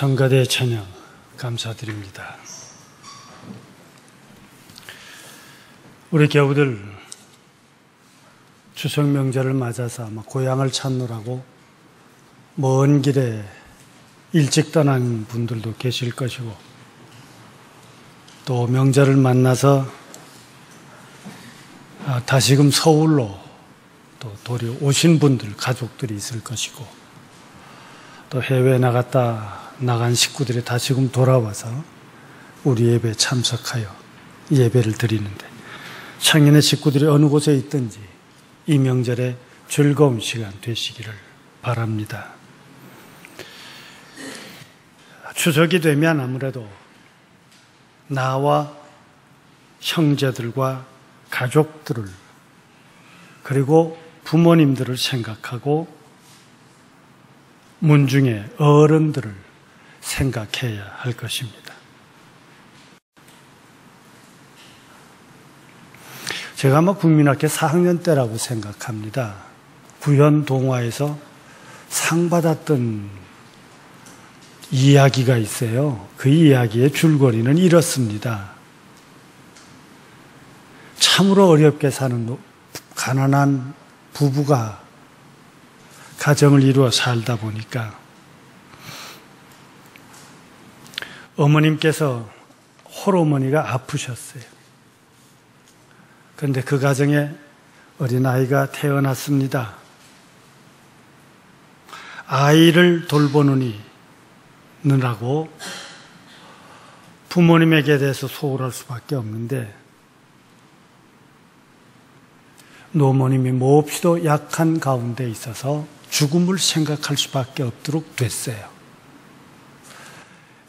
성가대 찬양 감사드립니다. 우리 교우들 추석 명절을 맞아서 아마 고향을 찾느라고 먼 길에 일찍 떠난 분들도 계실 것이고, 또 명절을 만나서 다시금 서울로 또 도리 오신 분들, 가족들이 있을 것이고, 또 해외에 나간 식구들이 다시금 돌아와서 우리 예배에 참석하여 예배를 드리는데, 창인의 식구들이 어느 곳에 있든지 이 명절에 즐거운 시간 되시기를 바랍니다. 추석이 되면 아무래도 나와 형제들과 가족들을, 그리고 부모님들을 생각하고 문중의 어른들을 생각해야 할 것입니다. 제가 아마 국민학교 4학년 때라고 생각합니다. 구현 동화에서 상 받았던 이야기가 있어요. 그 이야기의 줄거리는 이렇습니다. 참으로 어렵게 사는 가난한 부부가 가정을 이루어 살다 보니까 어머님께서 홀어머니가 아프셨어요. 그런데 그 가정에 어린아이가 태어났습니다. 아이를 돌보느라고 부모님에게 대해서 소홀할 수밖에 없는데, 노모님이 몹시도 약한 가운데 있어서 죽음을 생각할 수밖에 없도록 됐어요.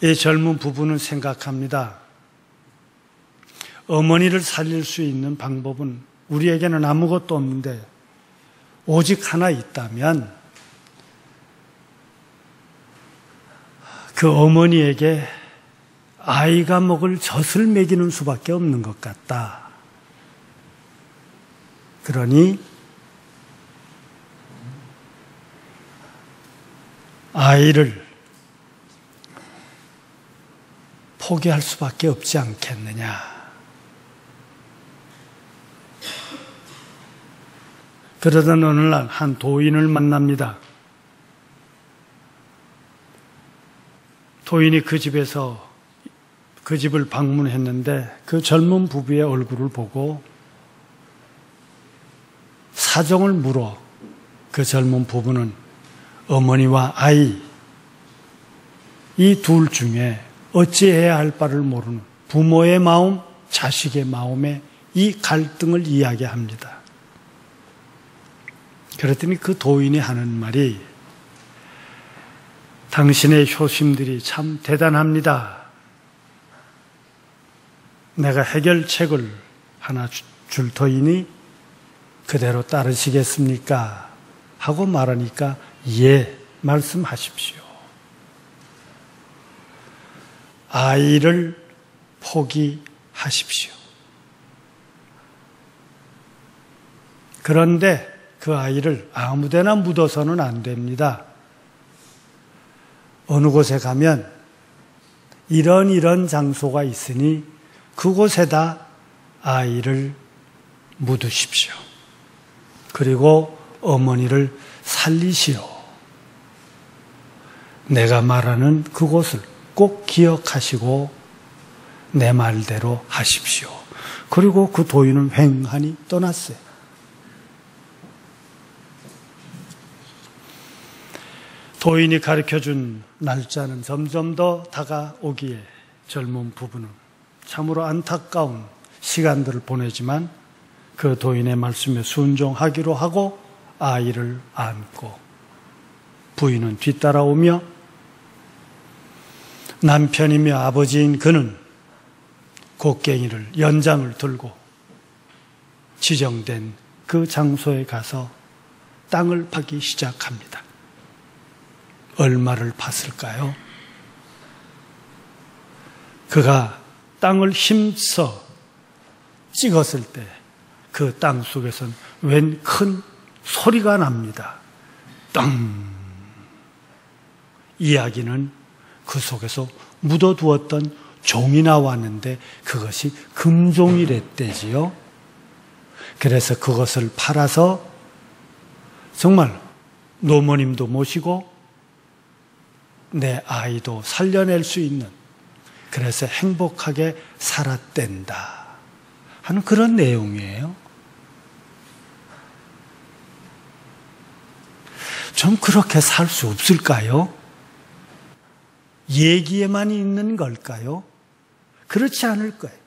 이 젊은 부부는 생각합니다. 어머니를 살릴 수 있는 방법은 우리에게는 아무것도 없는데 오직 하나 있다면 그 어머니에게 아이가 먹을 젖을 먹이는 수밖에 없는 것 같다. 그러니 아이를 포기할 수밖에 없지 않겠느냐. 그러던 어느 날 한 도인을 만납니다. 도인이 그 집을 방문했는데 그 젊은 부부의 얼굴을 보고 사정을 물어 그 젊은 부부는 어머니와 아이, 이 둘 중에 어찌해야 할 바를 모르는 부모의 마음, 자식의 마음에 이 갈등을 이야기합니다. 그랬더니 그 도인이 하는 말이, 당신의 효심들이 참 대단합니다. 내가 해결책을 하나 줄 터이니 그대로 따르시겠습니까? 하고 말하니까 예, 말씀하십시오. 아이를 포기하십시오. 그런데 그 아이를 아무데나 묻어서는 안 됩니다. 어느 곳에 가면 이런 장소가 있으니 그곳에다 아이를 묻으십시오. 그리고 어머니를 살리시오. 내가 말하는 그곳을 꼭 기억하시고 내 말대로 하십시오. 그리고 그 도인은 횡하니 떠났어요. 도인이 가르쳐준 날짜는 점점 더 다가오기에 젊은 부부는 참으로 안타까운 시간들을 보내지만 그 도인의 말씀에 순종하기로 하고 아이를 안고 부인은 뒤따라오며 남편이며 아버지인 그는 곡괭이를 연장을 들고 지정된 그 장소에 가서 땅을 파기 시작합니다. 얼마를 팠을까요? 그가 땅을 힘써 찍었을 때 그 땅 속에선 웬 큰 소리가 납니다. 땅. 이야기는 그 속에서 묻어두었던 종이 나왔는데 그것이 금종이랬대지요. 그래서 그것을 팔아서 정말 노모님도 모시고 내 아이도 살려낼 수 있는, 그래서 행복하게 살았댄다 하는 그런 내용이에요. 좀 그렇게 살 수 없을까요? 얘기에만 있는 걸까요? 그렇지 않을 거예요.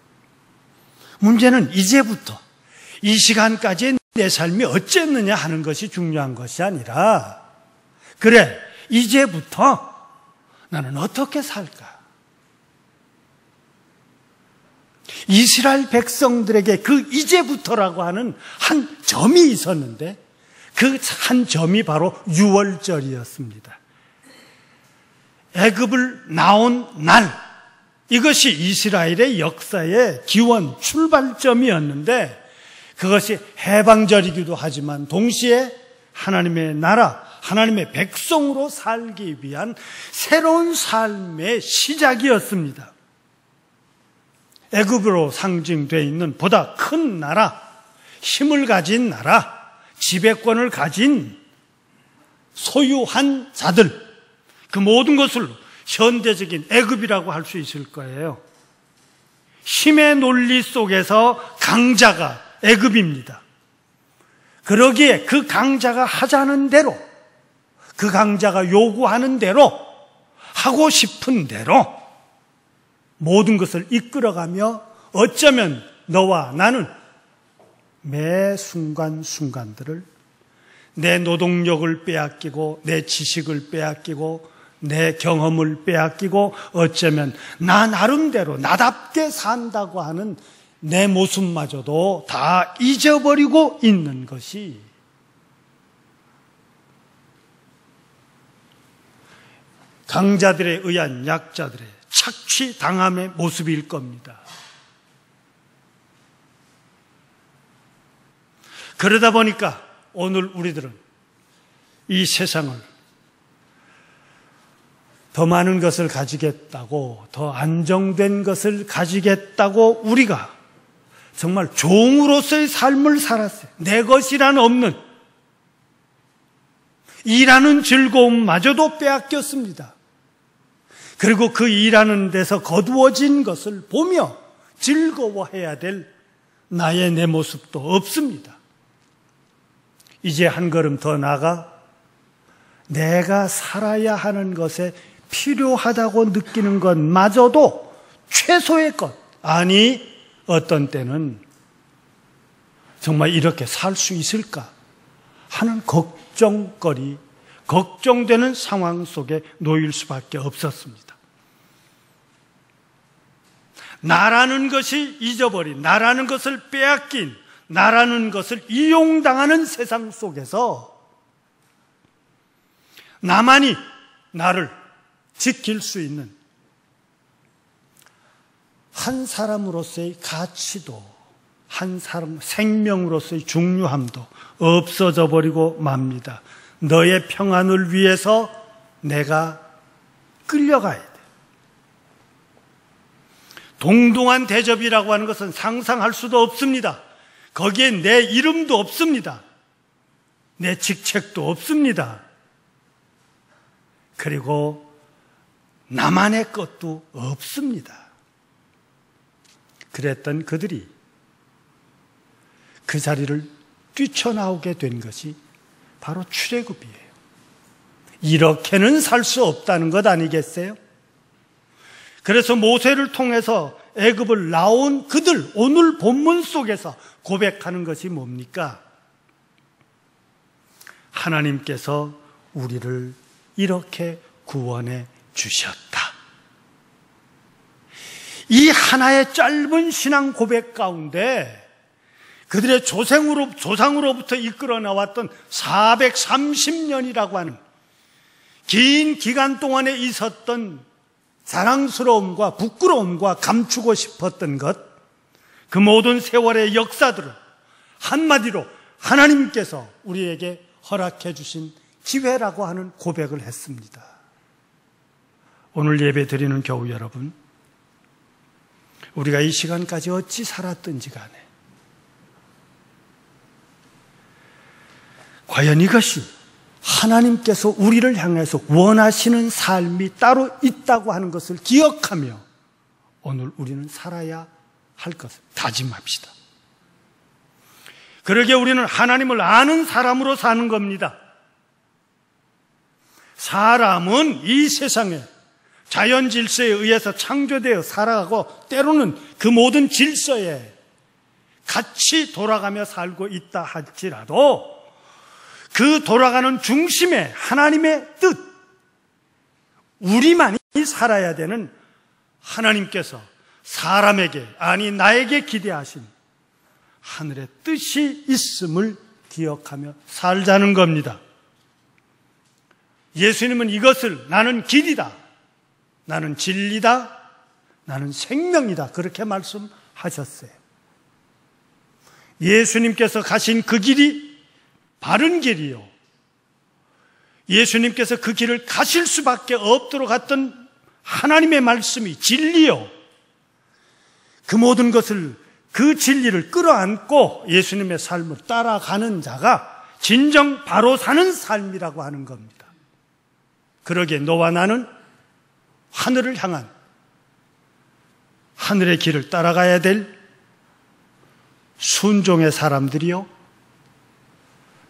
문제는 이제부터 이 시간까지 내 삶이 어쨌느냐 하는 것이 중요한 것이 아니라, 그래, 이제부터 나는 어떻게 살까? 이스라엘 백성들에게 그 이제부터라고 하는 한 점이 있었는데, 그 한 점이 바로 유월절이었습니다. 애굽을 나온 날, 이것이 이스라엘의 역사의 기원, 출발점이었는데, 그것이 해방절이기도 하지만 동시에 하나님의 나라, 하나님의 백성으로 살기 위한 새로운 삶의 시작이었습니다. 애굽으로 상징되어 있는 보다 큰 나라, 힘을 가진 나라, 지배권을 가진 소유한 자들, 그 모든 것을 현대적인 애굽이라고 할 수 있을 거예요. 힘의 논리 속에서 강자가 애굽입니다. 그러기에 그 강자가 하자는 대로, 그 강자가 요구하는 대로, 하고 싶은 대로 모든 것을 이끌어가며 어쩌면 너와 나는 매 순간순간들을 내 노동력을 빼앗기고, 내 지식을 빼앗기고, 내 경험을 빼앗기고, 어쩌면 나 나름대로 나답게 산다고 하는 내 모습마저도 다 잊어버리고 있는 것이 강자들에 의한 약자들의 착취당함의 모습일 겁니다. 그러다 보니까 오늘 우리들은 이 세상을 더 많은 것을 가지겠다고, 더 안정된 것을 가지겠다고 우리가 정말 종으로서의 삶을 살았어요. 내 것이란 없는, 일하는 즐거움마저도 빼앗겼습니다. 그리고 그 일하는 데서 거두어진 것을 보며 즐거워해야 될 나의 내 모습도 없습니다. 이제 한 걸음 더 나아가 내가 살아야 하는 것에 필요하다고 느끼는 것마저도 최소의 것, 아니 어떤 때는 정말 이렇게 살 수 있을까 하는 걱정거리, 걱정되는 상황 속에 놓일 수밖에 없었습니다. 나라는 것이 잊어버린, 나라는 것을 빼앗긴, 나라는 것을 이용당하는 세상 속에서 나만이 나를 지킬 수 있는 한 사람으로서의 가치도, 한 사람 생명으로서의 중요함도 없어져 버리고 맙니다. 너의 평안을 위해서 내가 끌려가야 돼. 동등한 대접이라고 하는 것은 상상할 수도 없습니다. 거기에 내 이름도 없습니다. 내 직책도 없습니다. 그리고 나만의 것도 없습니다. 그랬던 그들이 그 자리를 뛰쳐나오게 된 것이 바로 출애굽이에요. 이렇게는 살 수 없다는 것 아니겠어요? 그래서 모세를 통해서 애굽을 나온 그들, 오늘 본문 속에서 고백하는 것이 뭡니까? 하나님께서 우리를 이렇게 구원해 주셨다. 이 하나의 짧은 신앙 고백 가운데 그들의 조상으로부터 이끌어 나왔던 430년이라고 하는 긴 기간 동안에 있었던 자랑스러움과 부끄러움과 감추고 싶었던 것, 그 모든 세월의 역사들을 한마디로 하나님께서 우리에게 허락해 주신 기회라고 하는 고백을 했습니다. 오늘 예배 드리는 교우 여러분, 우리가 이 시간까지 어찌 살았든지 간에 과연 이것이 하나님께서 우리를 향해서 원하시는 삶이 따로 있다고 하는 것을 기억하며 오늘 우리는 살아야 할 것을 다짐합시다. 그러기에 우리는 하나님을 아는 사람으로 사는 겁니다. 사람은 이 세상에 자연 질서에 의해서 창조되어 살아가고 때로는 그 모든 질서에 같이 돌아가며 살고 있다 할지라도 그 돌아가는 중심에 하나님의 뜻, 우리만이 살아야 되는 하나님께서 사람에게, 아니 나에게 기대하신 하늘의 뜻이 있음을 기억하며 살자는 겁니다. 예수님은 이것을 나는 길이다, 나는 진리다, 나는 생명이다 그렇게 말씀하셨어요. 예수님께서 가신 그 길이 바른 길이요, 예수님께서 그 길을 가실 수밖에 없도록 했던 하나님의 말씀이 진리요, 그 모든 것을, 그 진리를 끌어안고 예수님의 삶을 따라가는 자가 진정 바로 사는 삶이라고 하는 겁니다. 그러기에 너와 나는 하늘을 향한, 하늘의 길을 따라가야 될 순종의 사람들이요,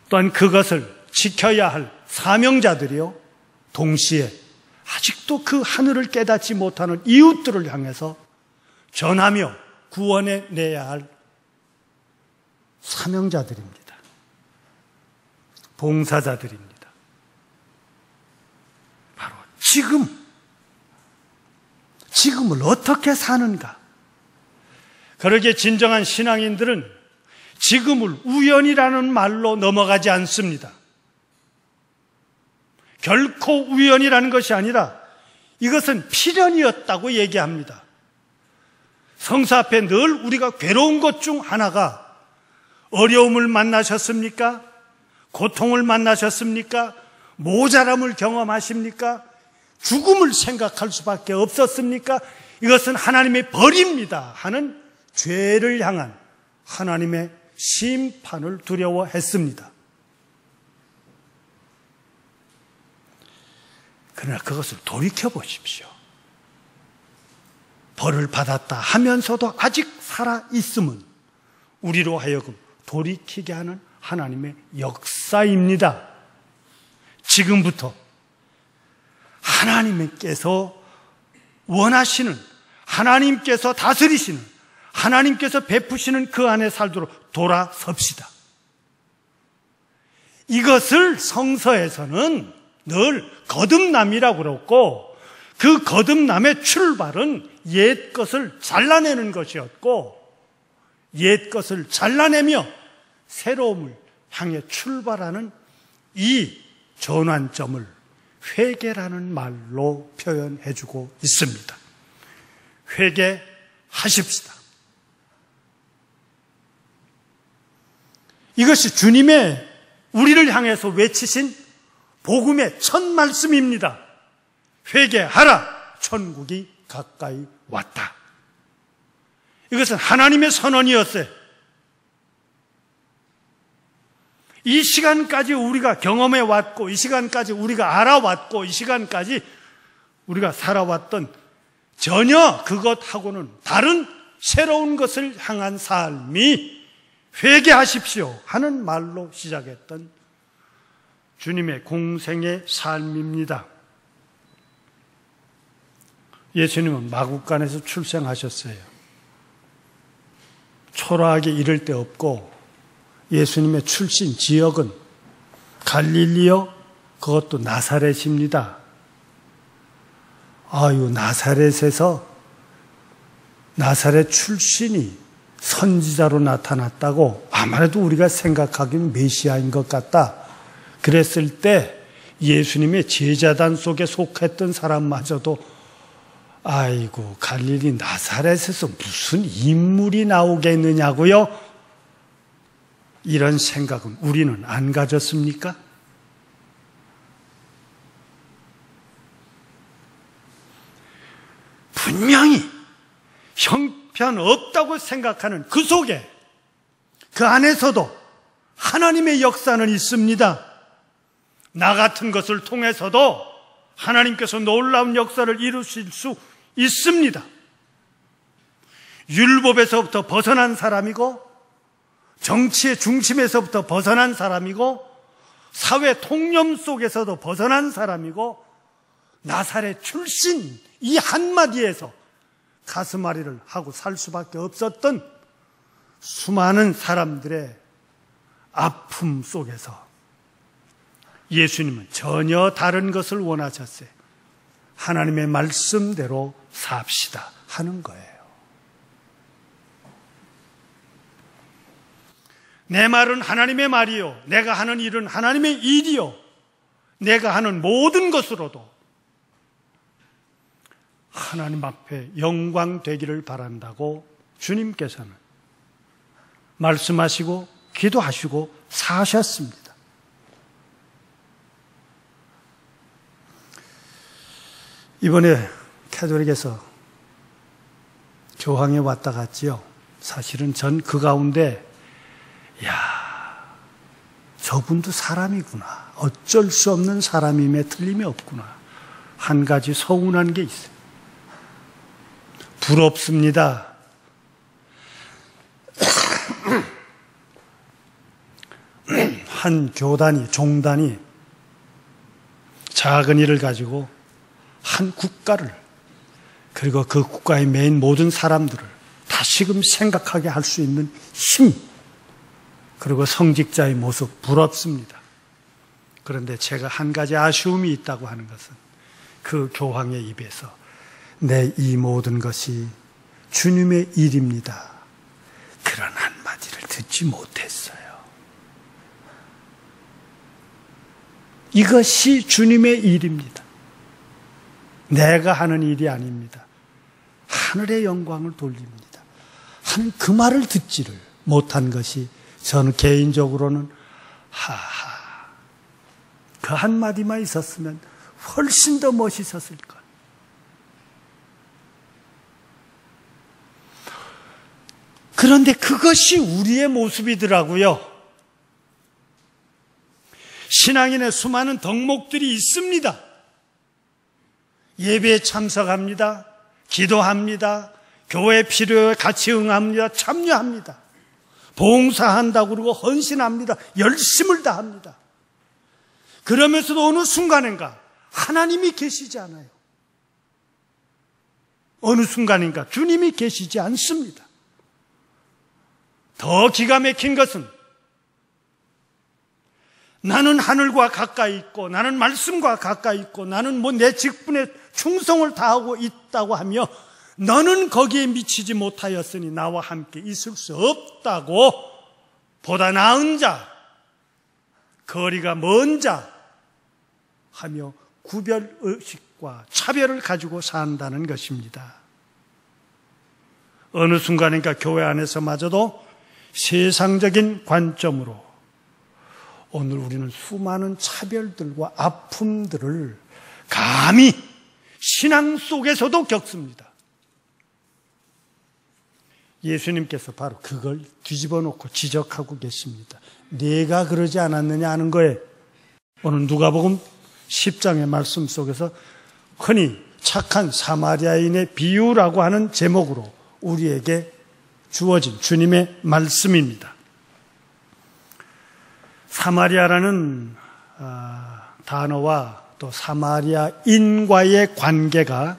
또한 그것을 지켜야 할 사명자들이요, 동시에 아직도 그 하늘을 깨닫지 못하는 이웃들을 향해서 전하며 구원해 내야 할 사명자들입니다. 봉사자들입니다. 바로 지금을 어떻게 사는가? 그러기에 진정한 신앙인들은 지금을 우연이라는 말로 넘어가지 않습니다. 결코 우연이라는 것이 아니라 이것은 필연이었다고 얘기합니다. 성사 앞에 늘 우리가 괴로운 것 중 하나가 어려움을 만나셨습니까? 고통을 만나셨습니까? 모자람을 경험하십니까? 죽음을 생각할 수밖에 없었습니까? 이것은 하나님의 벌입니다 하는 죄를 향한 하나님의 심판을 두려워했습니다. 그러나 그것을 돌이켜 보십시오. 벌을 받았다 하면서도 아직 살아있음은 우리로 하여금 돌이키게 하는 하나님의 역사입니다. 지금부터 하나님께서 원하시는, 하나님께서 다스리시는, 하나님께서 베푸시는 그 안에 살도록 돌아섭시다. 이것을 성서에서는 늘 거듭남이라고 그랬고, 그 거듭남의 출발은 옛 것을 잘라내는 것이었고, 옛 것을 잘라내며 새로움을 향해 출발하는 이 전환점을 회개라는 말로 표현해주고 있습니다. 회개하십시다. 이것이 주님의 우리를 향해서 외치신 복음의 첫 말씀입니다. 회개하라, 천국이 가까이 왔다. 이것은 하나님의 선언이었어요. 이 시간까지 우리가 경험해 왔고, 이 시간까지 우리가 알아왔고, 이 시간까지 우리가 살아왔던 전혀 그것하고는 다른 새로운 것을 향한 삶이 회개하십시오 하는 말로 시작했던 주님의 공생의 삶입니다. 예수님은 마국간에서 출생하셨어요. 초라하게 이를 데 없고, 예수님의 출신 지역은 갈릴리요, 그것도 나사렛입니다. 나사렛에서 나사렛 출신이 선지자로 나타났다고 아무래도 우리가 생각하기는 메시아인 것 같다. 그랬을 때 예수님의 제자단 속에 속했던 사람마저도 갈릴리 나사렛에서 무슨 인물이 나오겠느냐고요? 이런 생각은 우리는 안 가졌습니까? 분명히 형편없다고 생각하는 그 속에, 그 안에서도 하나님의 역사는 있습니다. 나 같은 것을 통해서도 하나님께서 놀라운 역사를 이루실 수 있습니다. 율법에서부터 벗어난 사람이고, 정치의 중심에서부터 벗어난 사람이고, 사회 통념 속에서도 벗어난 사람이고, 나사렛 출신 이 한마디에서 가슴앓이를 하고 살 수밖에 없었던 수많은 사람들의 아픔 속에서 예수님은 전혀 다른 것을 원하셨어요. 하나님의 말씀대로 삽시다 하는 거예요. 내 말은 하나님의 말이요, 내가 하는 일은 하나님의 일이요, 내가 하는 모든 것으로도 하나님 앞에 영광 되기를 바란다고 주님께서는 말씀하시고 기도하시고 사셨습니다. 이번에 캐톨릭에서 교황에 왔다 갔지요. 사실은 전 그 가운데 저분도 사람이구나, 어쩔 수 없는 사람임에 틀림이 없구나, 한 가지 서운한 게 있어요. 부럽습니다. 한 교단이, 종단이 작은 일을 가지고 한 국가를, 그리고 그 국가의 메인 모든 사람들을 다시금 생각하게 할 수 있는 힘, 그리고 성직자의 모습, 부럽습니다. 그런데 제가 한 가지 아쉬움이 있다고 하는 것은 그 교황의 입에서 내 이 모든 것이 주님의 일입니다, 그런 한마디를 듣지 못했어요. 이것이 주님의 일입니다. 내가 하는 일이 아닙니다. 하늘의 영광을 돌립니다 하는 그 말을 듣지를 못한 것이 저는 개인적으로는 그 한마디만 있었으면 훨씬 더 멋있었을 것. 그런데 그것이 우리의 모습이더라고요. 신앙인의 수많은 덕목들이 있습니다. 예배에 참석합니다. 기도합니다. 교회 필요에 같이 응합니다. 참여합니다. 봉사한다고 그러고 헌신합니다. 열심을 다합니다. 그러면서도 어느 순간인가 하나님이 계시지 않아요. 어느 순간인가 주님이 계시지 않습니다. 더 기가 막힌 것은 나는 하늘과 가까이 있고, 나는 말씀과 가까이 있고, 나는 내 직분에 충성을 다하고 있다고 하며 너는 거기에 미치지 못하였으니 나와 함께 있을 수 없다고, 보다 나은 자, 거리가 먼 자 하며 구별의식과 차별을 가지고 산다는 것입니다. 어느 순간인가 교회 안에서마저도 세상적인 관점으로 오늘 우리는 수많은 차별들과 아픔들을 감히 신앙 속에서도 겪습니다. 예수님께서 바로 그걸 뒤집어 놓고 지적하고 계십니다. 네가 그러지 않았느냐 하는 거에 오늘 누가복음 10장의 말씀 속에서 흔히 착한 사마리아인의 비유라고 하는 제목으로 우리에게 주어진 주님의 말씀입니다. 사마리아라는 단어와 또 사마리아인과의 관계가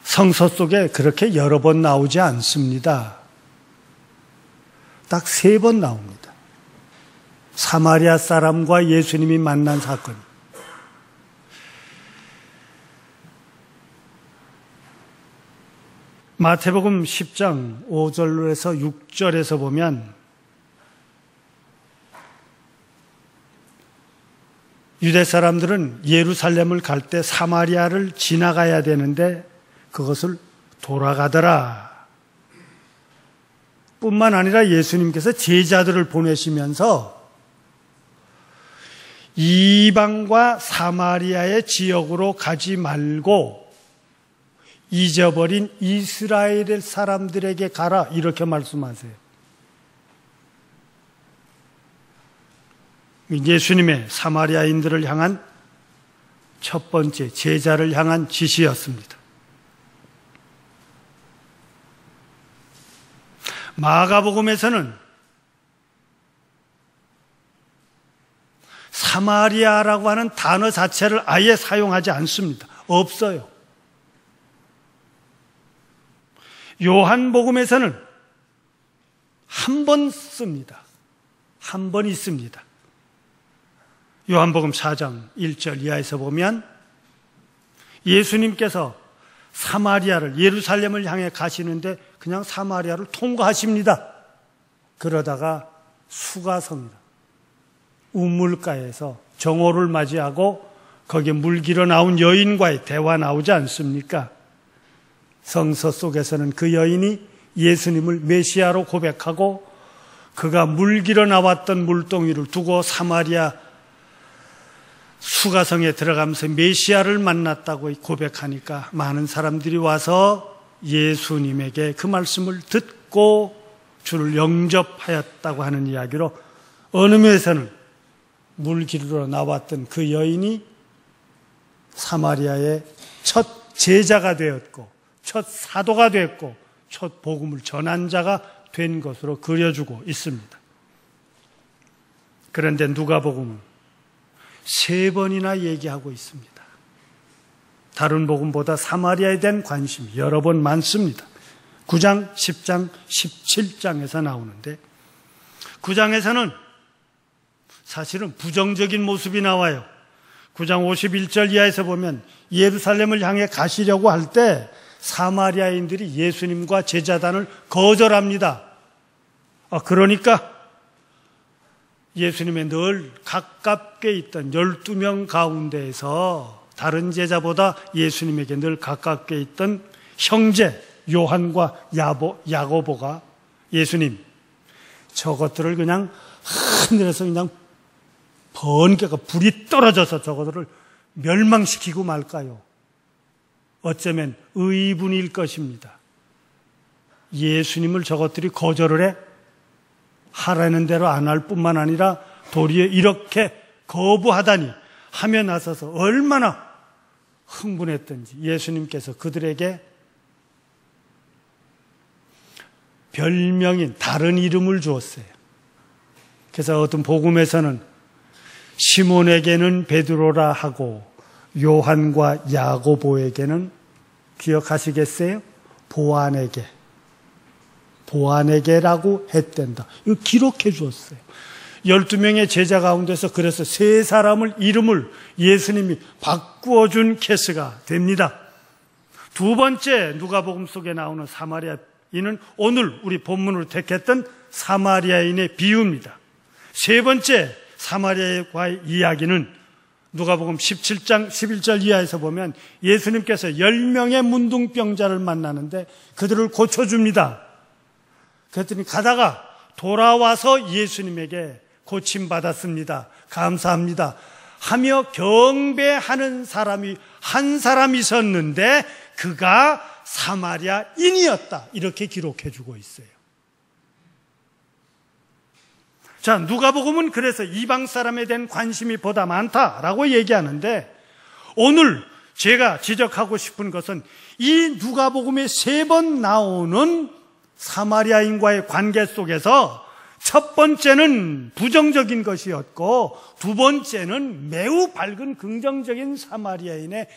성서 속에 그렇게 여러 번 나오지 않습니다. 딱 3번 나옵니다. 사마리아 사람과 예수님이 만난 사건. 마태복음 10장 5절에서 6절에서 보면 유대 사람들은 예루살렘을 갈 때 사마리아를 지나가야 되는데 그것을 돌아가더라. 뿐만 아니라 예수님께서 제자들을 보내시면서 이방과 사마리아의 지역으로 가지 말고 잊어버린 이스라엘 사람들에게 가라, 이렇게 말씀하세요. 예수님의 사마리아인들을 향한 첫 번째 제자를 향한 지시였습니다. 마가복음에서는 사마리아라고 하는 단어 자체를 아예 사용하지 않습니다. 없어요. 요한복음에서는 한 번 씁니다. 한 번 있습니다. 요한복음 4장 1절 이하에서 보면 예수님께서 사마리아를, 예루살렘을 향해 가시는데 그냥 사마리아를 통과하십니다. 그러다가 수가성이다, 우물가에서 정오를 맞이하고 거기에 물 길어 나온 여인과의 대화 나오지 않습니까? 성서 속에서는 그 여인이 예수님을 메시아로 고백하고 그가 물 길어 나왔던 물동이를 두고 사마리아 수가성에 들어가면서 메시아를 만났다고 고백하니까 많은 사람들이 와서 예수님에게 그 말씀을 듣고 주를 영접하였다고 하는 이야기로 어느 면에서는 물 길러 나왔던 그 여인이 사마리아의 첫 제자가 되었고 첫 사도가 되었고 첫 복음을 전한 자가 된 것으로 그려주고 있습니다. 그런데 누가복음은 3번이나 얘기하고 있습니다. 다른 복음보다 사마리아에 대한 관심이 여러 번 많습니다. 9장, 10장, 17장에서 나오는데 9장에서는 사실은 부정적인 모습이 나와요. 9장 51절 이하에서 보면 예루살렘을 향해 가시려고 할 때 사마리아인들이 예수님과 제자단을 거절합니다. 그러니까 예수님의 늘 가깝게 있던 12명 가운데에서 다른 제자보다 예수님에게 늘 가깝게 있던 형제 요한과 야고보가 예수님, 저것들을 그냥 하늘에서 그냥 번개가 불이 떨어져서 저것들을 멸망시키고 말까요? 어쩌면 의분일 것입니다. 예수님을 저것들이 거절을 해 하라는 대로 안 할 뿐만 아니라 도리어 이렇게 거부하다니 하며 나서서 얼마나 흥분했던지 예수님께서 그들에게 별명인 다른 이름을 주었어요. 그래서 어떤 복음에서는 시몬에게는 베드로라 하고 요한과 야고보에게는 기억하시겠어요? 보아네게라고 했댄다. 이거 기록해 주었어요. 12명의 제자 가운데서 그래서 3사람을 이름을 예수님이 바꾸어 준 케이스가 됩니다. 두 번째 누가복음 속에 나오는 사마리아인은 오늘 우리 본문으로 택했던 사마리아인의 비유입니다. 세 번째 사마리아과의 이야기는 누가복음 17장 11절 이하에서 보면 예수님께서 10명의 문둥병자를 만나는데 그들을 고쳐줍니다. 그랬더니 가다가 돌아와서 예수님에게 고침받았습니다, 감사합니다 하며 경배하는 사람이 한 사람 있었는데 그가 사마리아인이었다, 이렇게 기록해주고 있어요. 자, 누가복음은 그래서 이방 사람에 대한 관심이 보다 많다라고 얘기하는데 오늘 제가 지적하고 싶은 것은 이 누가복음에 3번 나오는 사마리아인과의 관계 속에서 첫 번째는 부정적인 것이었고 두 번째는 매우 밝은 긍정적인 사마리아인의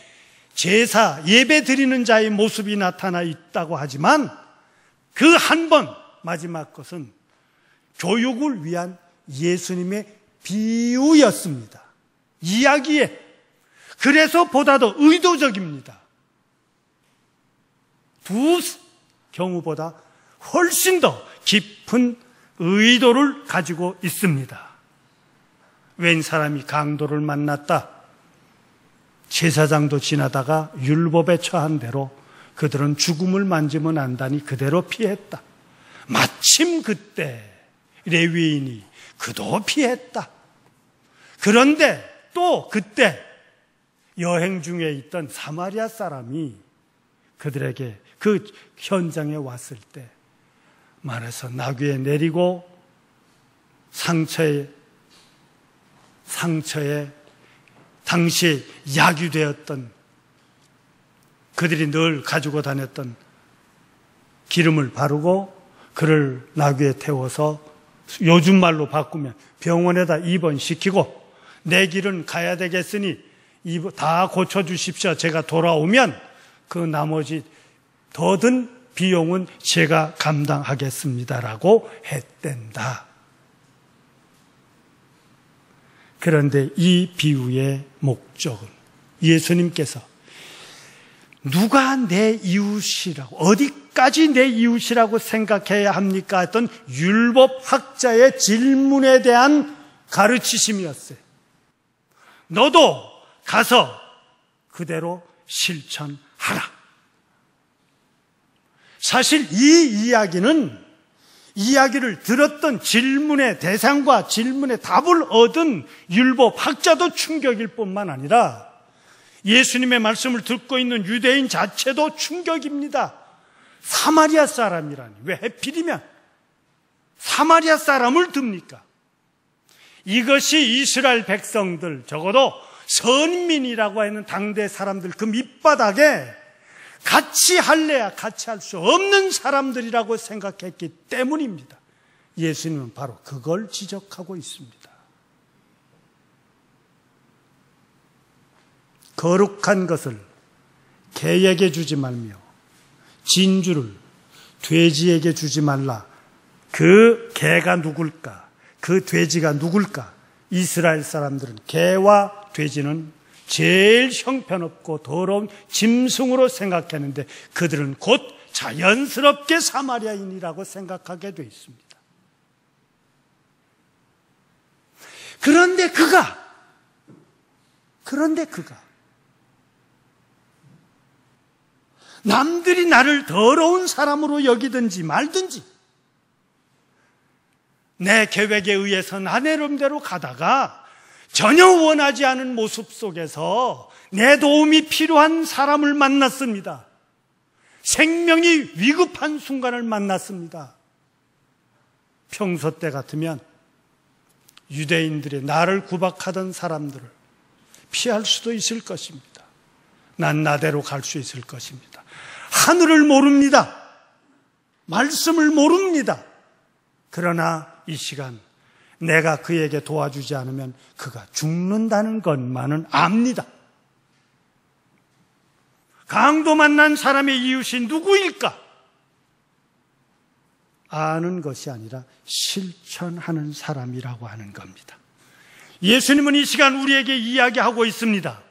제사, 예배 드리는 자의 모습이 나타나 있다고 하지만 그 한 번 마지막 것은 교육을 위한 예수님의 비유였습니다. 이야기에. 그래서 보다 더 의도적입니다. 두 경우보다 훨씬 더 깊은 의도를 가지고 있습니다. 웬 사람이 강도를 만났다. 제사장도 지나다가 율법에 처한 대로 그들은 죽음을 만지면 안다니 그대로 피했다. 마침 그때 레위인이 그도 피했다. 그런데 또 그때 여행 중에 있던 사마리아 사람이 그들에게 그 현장에 왔을 때 말해서 나귀에 내리고 상처에 당시에 약유되었던 그들이 늘 가지고 다녔던 기름을 바르고 그를 나귀에 태워서 요즘 말로 바꾸면 병원에다 입원시키고 내 길은 가야 되겠으니 다 고쳐주십시오. 제가 돌아오면 그 나머지 더 든 비용은 제가 감당하겠습니다라고 했댄다. 그런데 이 비유의 목적은 예수님께서 누가 내 이웃이라고, 어디까지 내 이웃이라고 생각해야 합니까? 했던 율법학자의 질문에 대한 가르치심이었어요. 너도 가서 그대로 실천하라. 사실 이 이야기를 들었던 질문의 대상과 질문의 답을 얻은 율법학자도 충격일 뿐만 아니라 예수님의 말씀을 듣고 있는 유대인 자체도 충격입니다. 사마리아 사람이라니, 왜 하필이면 사마리아 사람을 듭니까? 이것이 이스라엘 백성들, 적어도 선민이라고 하는 당대 사람들 그 밑바닥에 같이 할래야 같이 할 수 없는 사람들이라고 생각했기 때문입니다. 예수님은 바로 그걸 지적하고 있습니다. 거룩한 것을 개에게 주지 말며 진주를 돼지에게 주지 말라. 그 개가 누굴까? 그 돼지가 누굴까? 이스라엘 사람들은 개와 돼지는 제일 형편없고 더러운 짐승으로 생각했는데 그들은 곧 자연스럽게 사마리아인이라고 생각하게 돼 있습니다. 그런데 그가 남들이 나를 더러운 사람으로 여기든지 말든지 내 계획에 의해서 나 나름대로 가다가 전혀 원하지 않은 모습 속에서 내 도움이 필요한 사람을 만났습니다. 생명이 위급한 순간을 만났습니다. 평소 때 같으면 유대인들이 나를 구박하던 사람들을 피할 수도 있을 것입니다. 난 나대로 갈 수 있을 것입니다. 하늘을 모릅니다. 말씀을 모릅니다. 그러나 이 시간 내가 그에게 도와주지 않으면 그가 죽는다는 것만은 압니다. 강도 만난 사람의 이웃이 누구일까? 아는 것이 아니라 실천하는 사람이라고 하는 겁니다. 예수님은 이 시간 우리에게 이야기하고 있습니다.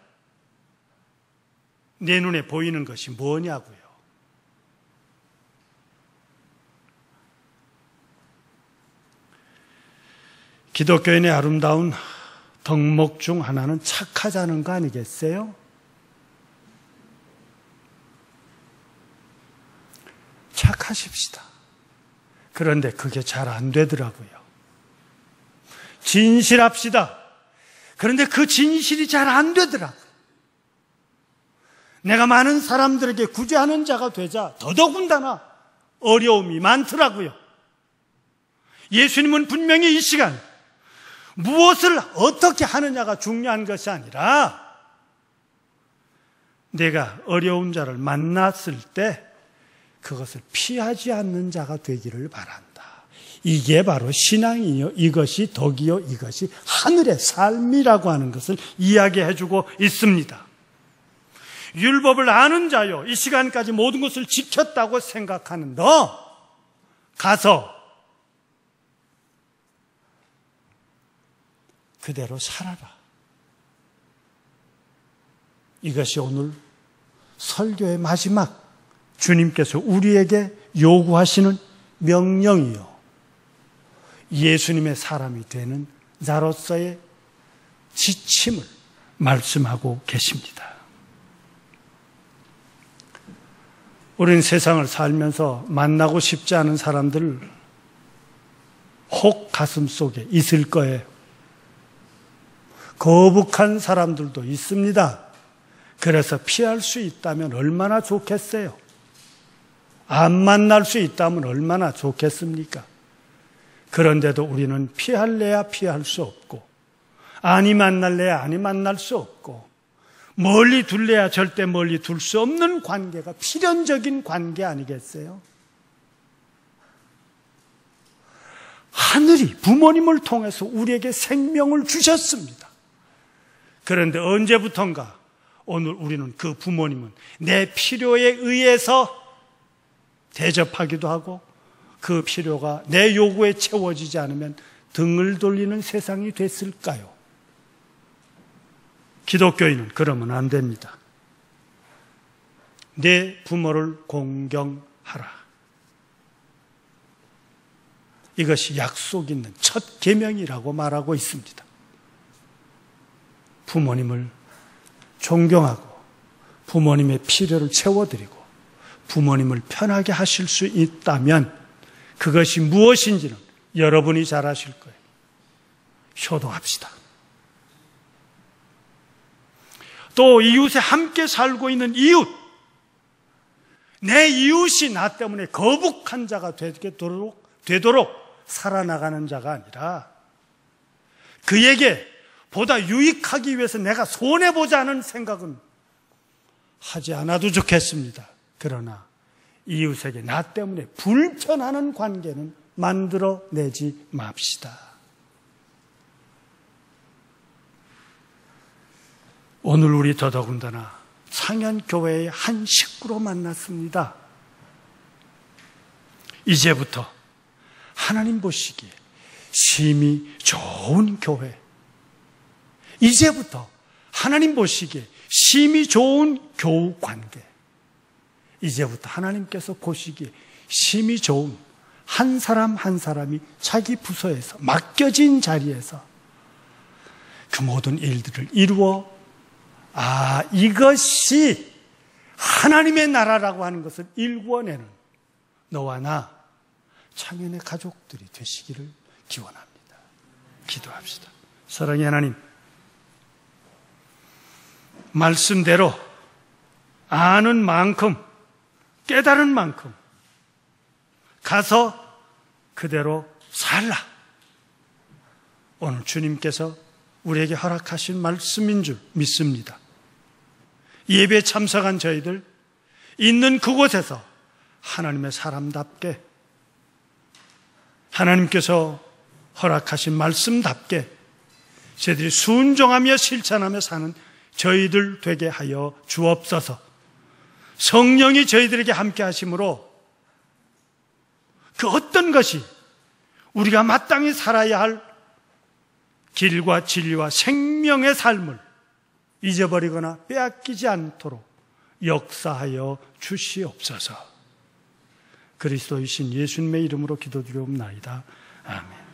내 눈에 보이는 것이 뭐냐고요? 기독교인의 아름다운 덕목 중 하나는 착하자는 거 아니겠어요? 착하십시다. 그런데 그게 잘 안 되더라고요. 진실합시다. 그런데 그 진실이 잘 안 되더라고요. 내가 많은 사람들에게 구제하는 자가 되자 더더군다나 어려움이 많더라고요. 예수님은 분명히 이 시간 무엇을 어떻게 하느냐가 중요한 것이 아니라 내가 어려운 자를 만났을 때 그것을 피하지 않는 자가 되기를 바란다. 이게 바로 신앙이요, 이것이 덕이요, 이것이 하늘의 삶이라고 하는 것을 이야기해주고 있습니다. 율법을 아는 자요, 이 시간까지 모든 것을 지켰다고 생각하는 너, 가서 그대로 살아라. 이것이 오늘 설교의 마지막 주님께서 우리에게 요구하시는 명령이요, 예수님의 사람이 되는 자로서의 지침을 말씀하고 계십니다. 우리는 세상을 살면서 만나고 싶지 않은 사람들 혹 가슴 속에 있을 거예요. 거북한 사람들도 있습니다. 그래서 피할 수 있다면 얼마나 좋겠어요. 안 만날 수 있다면 얼마나 좋겠습니까? 그런데도 우리는 피할래야 피할 수 없고, 아니 만날래야 아니 만날 수 없고, 멀리 둘래야 절대 멀리 둘 수 없는 관계가 필연적인 관계 아니겠어요? 하늘이 부모님을 통해서 우리에게 생명을 주셨습니다. 그런데 언제부턴가 오늘 우리는 그 부모님은 내 필요에 의해서 대접하기도 하고, 그 필요가 내 요구에 채워지지 않으면 등을 돌리는 세상이 됐을까요? 기독교인은 그러면 안 됩니다. 내 부모를 공경하라. 이것이 약속 있는 첫 계명이라고 말하고 있습니다. 부모님을 존경하고 부모님의 필요를 채워드리고 부모님을 편하게 하실 수 있다면 그것이 무엇인지는 여러분이 잘 아실 거예요. 효도합시다. 또 이웃에 함께 살고 있는 이웃, 내 이웃이 나 때문에 거북한 자가 되도록 살아나가는 자가 아니라 그에게 보다 유익하기 위해서 내가 손해보자는 생각은 하지 않아도 좋겠습니다. 그러나 이웃에게 나 때문에 불편하는 관계는 만들어내지 맙시다. 오늘 우리 더더군다나 창현교회의 한 식구로 만났습니다. 이제부터 하나님 보시기에 심히 좋은 교회, 이제부터 하나님 보시기에 심히 좋은 교우 관계, 이제부터 하나님께서 보시기에 심히 좋은 한 사람 한 사람이 자기 부서에서 맡겨진 자리에서 그 모든 일들을 이루어 이것이 하나님의 나라라고 하는 것을 일구어내는 너와 나 창현의 가족들이 되시기를 기원합니다. 기도합시다. 사랑의 하나님, 말씀대로 아는 만큼 깨달은 만큼 가서 그대로 살라. 오늘 주님께서 우리에게 허락하신 말씀인 줄 믿습니다. 예배에 참석한 저희들 있는 그곳에서 하나님의 사람답게 하나님께서 허락하신 말씀답게 저희들이 순종하며 실천하며 사는 저희들 되게 하여 주옵소서. 성령이 저희들에게 함께 하심으로 그 어떤 것이 우리가 마땅히 살아야 할 길과 진리와 생명의 삶을 잊어버리거나 빼앗기지 않도록 역사하여 주시옵소서. 그리스도이신 예수님의 이름으로 기도드리옵나이다. 아멘.